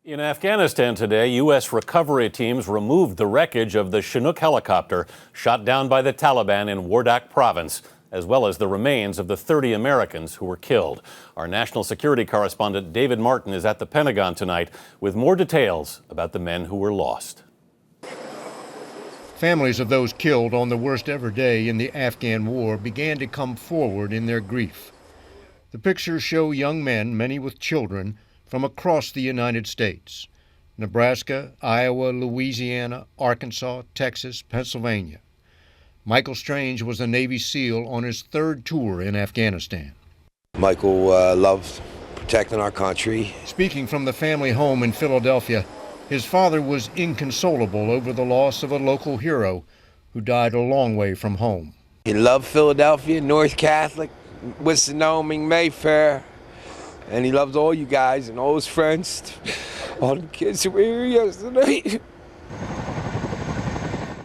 In Afghanistan today, U.S. recovery teams removed the wreckage of the Chinook helicopter shot down by the Taliban in Wardak province, as well as the remains of the 30 Americans who were killed. Our national security correspondent David Martin is at the Pentagon tonight with more details about the men who were lost. Families of those killed on the worst ever day in the Afghan war began to come forward in their grief. The pictures show young men, many with children, from across the United States: Nebraska, Iowa, Louisiana, Arkansas, Texas, Pennsylvania. Michael Strange was a Navy SEAL on his third tour in Afghanistan. Michael loved protecting our country. Speaking from the family home in Philadelphia, his father was inconsolable over the loss of a local hero who died a long way from home. He loved Philadelphia, North Catholic, Wyoming, Mayfair. And he loves all you guys and all his friends, all the kids who were here yesterday.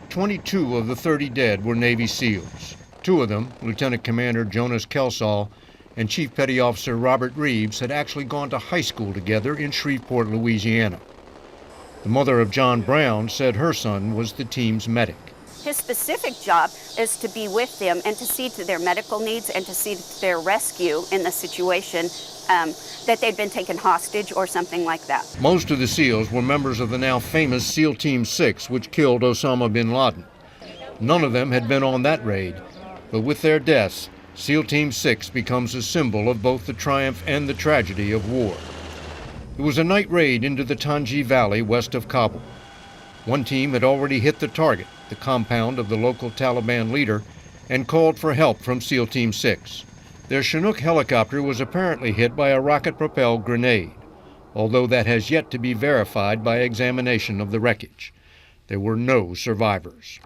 22 of the 30 dead were Navy SEALs. Two of them, Lieutenant Commander Jonas Kelsall and Chief Petty Officer Robert Reeves, had actually gone to high school together in Shreveport, Louisiana. The mother of John Brown said her son was the team's medic. His specific job is to be with them and to see to their medical needs and to see to their rescue in the situation that they'd been taken hostage or something like that. Most of the SEALs were members of the now famous SEAL Team 6, which killed Osama bin Laden. None of them had been on that raid, but with their deaths, SEAL Team 6 becomes a symbol of both the triumph and the tragedy of war. It was a night raid into the Tanji Valley west of Kabul. One team had already hit the target, the compound of the local Taliban leader, and called for help from SEAL Team 6. Their Chinook helicopter was apparently hit by a rocket-propelled grenade, although that has yet to be verified by examination of the wreckage. There were no survivors.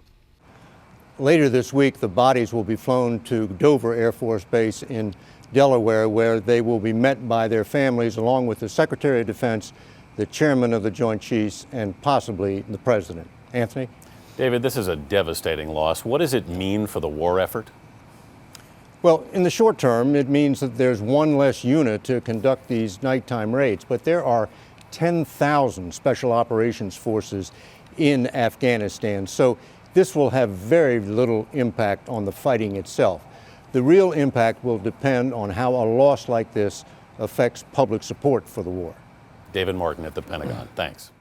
Later this week, the bodies will be flown to Dover Air Force Base in Delaware, where they will be met by their families, along with the Secretary of Defense, the Chairman of the Joint Chiefs, and possibly the President. Anthony? David, this is a devastating loss. What does it mean for the war effort? Well, in the short term, it means that there's one less unit to conduct these nighttime raids, but there are 10,000 special operations forces in Afghanistan, so this will have very little impact on the fighting itself. The real impact will depend on how a loss like this affects public support for the war. David Martin at the Pentagon. Thanks.